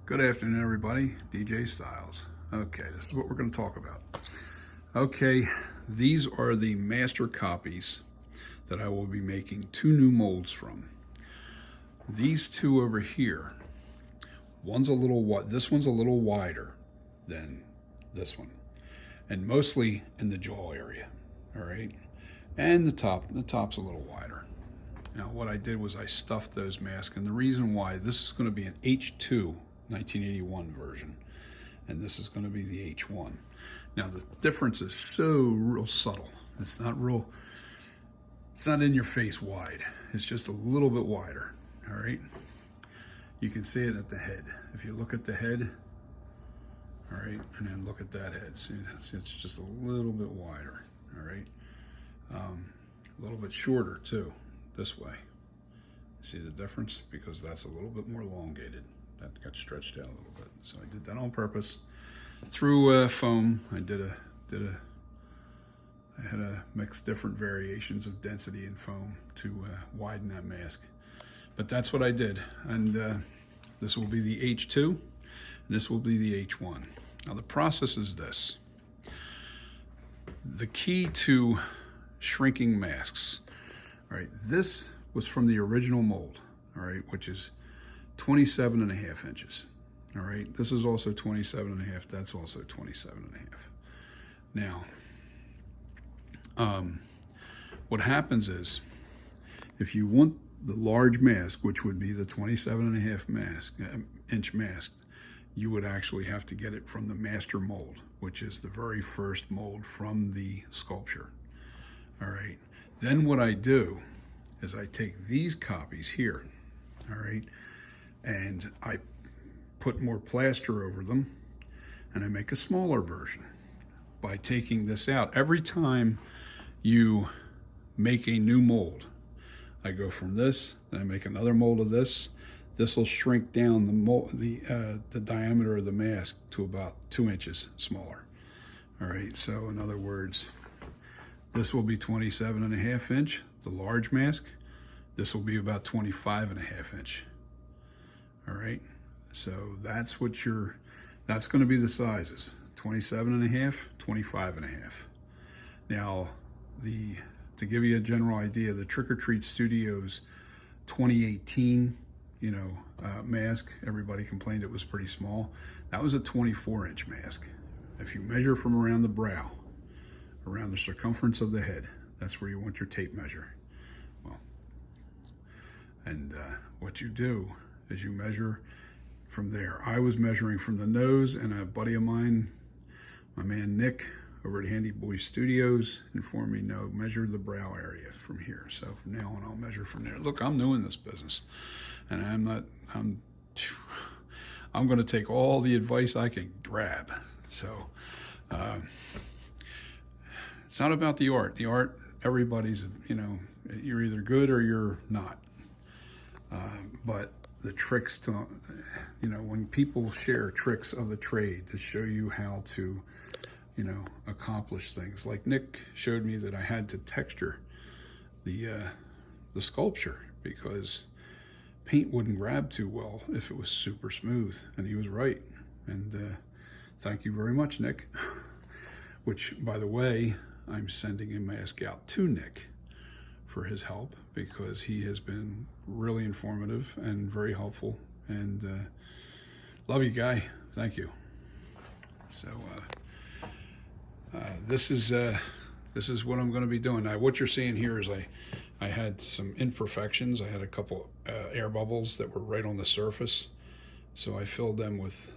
Good afternoon, everybody. DJ Styles. Okay, this is what we're going to talk about. Okay, these are the master copies that I will be making two new molds from. These two over here, one's a little wide. This one's a little wider than this one, and mostly in the jaw area. All right, and the top's a little wider. Now, what I did was I stuffed those masks, and the reason why this is going to be an H2 1981 version, and this is going to be the H1. Now the difference is so real subtle. It's not in your face wide. It's just a little bit wider. All right. You can see it at the head. If you look at the head, all right, and then look at that head. See, it's just a little bit wider. All right. A little bit shorter too, this way. See the difference? Because that's a little bit more elongated. That got stretched out a little bit. So I did that on purpose. Through foam, I had to mix different variations of density in foam to widen that mask. But that's what I did. And this will be the H2, and this will be the H1. Now the process is this. The key to shrinking masks, all right, this was from the original mold, all right, which is 27.5 inches. All right, this is also 27.5. That's also 27.5. Now, what happens is, if you want the large mask, which would be the 27.5 inch mask, you would actually have to get it from the master mold, which is the very first mold from the sculpture. All right. Then what I do is I take these copies here, all right, and I put more plaster over them, and I make a smaller version by taking this out. Every time you make a new mold, I go from this, then I make another mold of this. This will shrink down the diameter of the mask to about 2 inches smaller. All right, so in other words, this will be 27.5 inch, the large mask. This will be about 25.5 inch. All right, so that's going to be the sizes, 27.5, 25.5. Now, to give you a general idea, the Trick or Treat Studios 2018, mask, everybody complained it was pretty small. That was a 24-inch mask. If you measure from around the brow, around the circumference of the head, that's where you want your tape measure. Well, and what you do is you measure from there. I was measuring from the nose, and a buddy of mine, my man Nick over at Handy Boy Studios, informed me, no, measure the brow area from here. So from now on, I'll measure from there. Look, I'm new in this business, and I'm going to take all the advice I can grab. So it's not about the art. The art, everybody's, you're either good or you're not. But the tricks to, when people share tricks of the trade to show you how to, accomplish things. Like Nick showed me that I had to texture the sculpture because paint wouldn't grab too well if it was super smooth, and he was right. And thank you very much, Nick. Which, by the way, I'm sending a mask out to Nick for his help, because he has been really informative and very helpful, and love you, guy. Thank you. So this is what I'm going to be doing. Now, what you're seeing here is I had some imperfections. I had a couple air bubbles that were right on the surface, so I filled them with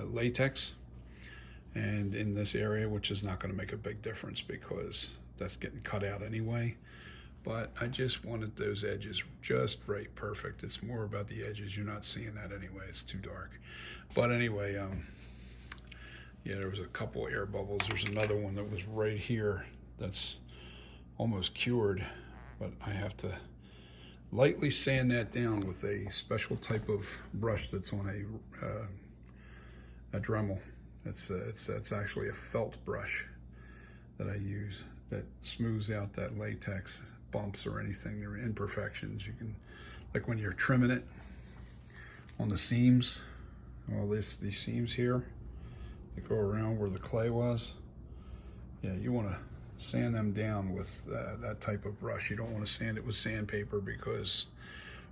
latex, and in this area, which is not going to make a big difference because that's getting cut out anyway. But I just wanted those edges just right, perfect. It's more about the edges. You're not seeing that anyway. It's too dark. But anyway, yeah, there was a couple air bubbles. There's another one that was right here that's almost cured, but I have to lightly sand that down with a special type of brush that's on a Dremel. It's actually a felt brush that I use that smooths out that latex bumps or anything, there are imperfections. You can, like when you're trimming it on the seams, all these seams here that go around where the clay was. Yeah, you want to sand them down with that type of brush. You don't want to sand it with sandpaper because,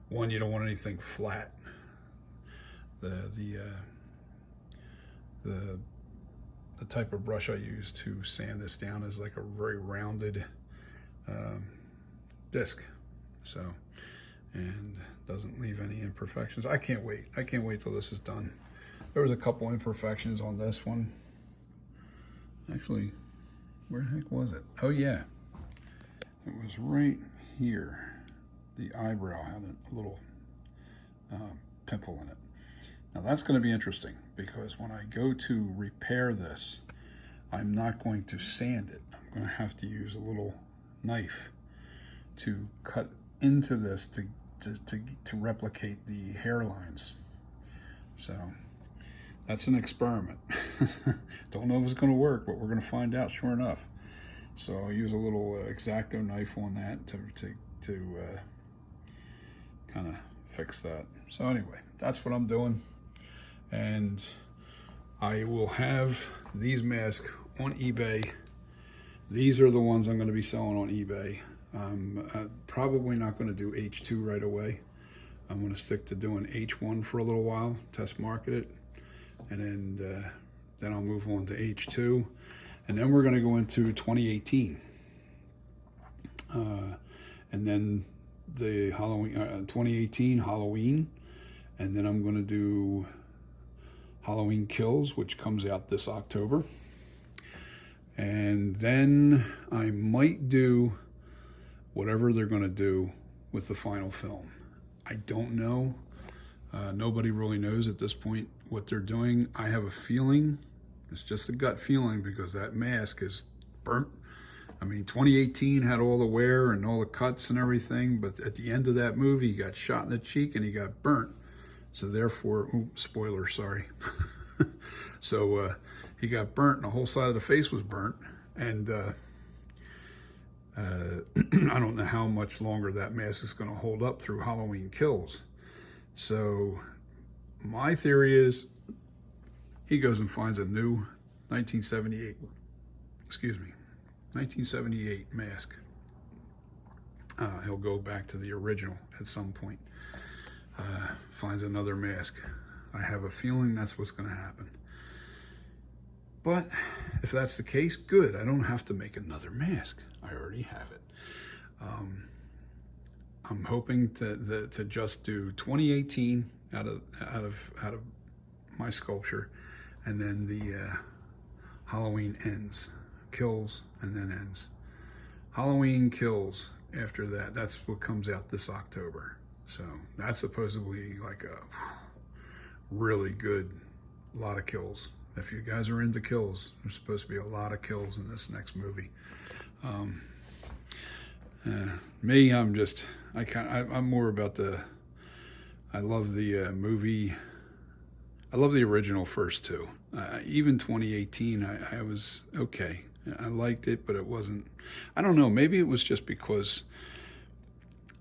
one, you don't want anything flat. The type of brush I use to sand this down is like a very rounded disc, so, and doesn't leave any imperfections. I can't wait. I can't wait till this is done. There was a couple imperfections on this one. Actually, where the heck was it? Oh yeah, it was right here. The eyebrow had a little pimple in it. Now that's going to be interesting because when I go to repair this, I'm not going to sand it. I'm going to have to use a little knife to cut into this to replicate the hairlines. So that's an experiment. Don't know if it's going to work, but we're going to find out sure enough. So I'll use a little X-Acto knife on that to kind of fix that. So anyway, that's what I'm doing. And I will have these masks on eBay. These are the ones I'm going to be selling on eBay. I'm probably not going to do H2 right away. I'm going to stick to doing H1 for a little while, test market it, and then I'll move on to H2, and then we're going to go into 2018, and then the Halloween 2018 Halloween, and then I'm going to do Halloween Kills, which comes out this October. And then I might do whatever they're going to do with the final film. I don't know. Nobody really knows at this point what they're doing. I have a feeling, it's just a gut feeling, because that mask is burnt. I mean, 2018 had all the wear and all the cuts and everything, but at the end of that movie, he got shot in the cheek and he got burnt. So therefore, spoiler, sorry. So he got burnt and the whole side of the face was burnt. And I don't know how much longer that mask is going to hold up through Halloween Kills. So my theory is he goes and finds a new 1978 mask. He'll go back to the original at some point. Finds another mask. I have a feeling that's what's going to happen. But if that's the case, good. I don't have to make another mask. I already have it. I'm hoping to just do 2018 out of my sculpture, and then the Halloween ends, Kills, and then ends. Halloween Kills after that. That's what comes out this October. So that's supposedly like a really good lot of kills. If you guys are into kills, there's supposed to be a lot of kills in this next movie. Me, I'm more about I love the movie. I love the original first two. Even 2018, I was okay. I liked it, but it wasn't, I don't know, maybe it was just because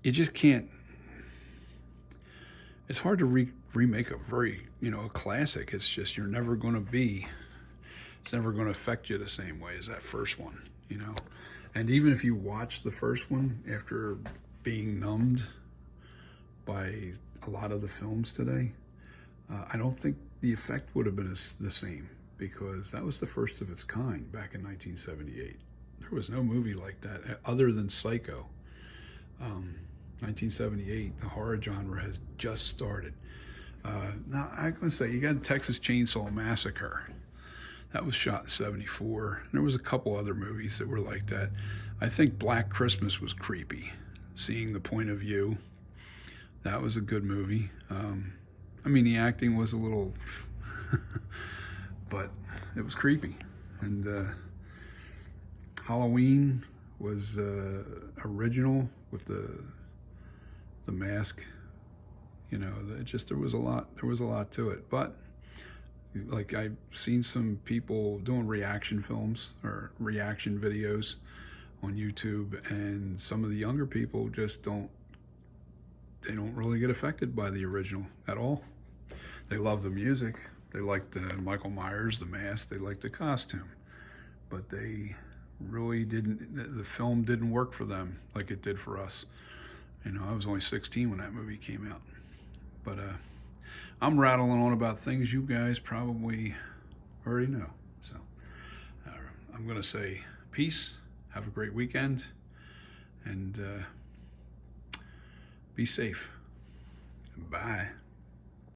you just can't, it's hard to remake a a classic. It's just, it's never going to affect you the same way as that first one, And even if you watch the first one after being numbed by a lot of the films today, I don't think the effect would have been the same, because that was the first of its kind back in 1978. There was no movie like that other than Psycho. 1978, the horror genre has just started. Now, I'm going to say, you got Texas Chainsaw Massacre. That was shot in 74. There was a couple other movies that were like that. I think Black Christmas was creepy. Seeing the point of view, that was a good movie. I mean, the acting was a little, but it was creepy. And Halloween was original with the mask. There was a lot to it. But like, I've seen some people doing reaction films or reaction videos on YouTube, and some of the younger people just don't really get affected by the original at all. They love the music. They like the Michael Myers, the mask. They like the costume. But they really didn't, the film didn't work for them like it did for us. You know, I was only 16 when that movie came out. But I'm rattling on about things you guys probably already know. So I'm going to say peace. Have a great weekend. And be safe. Bye.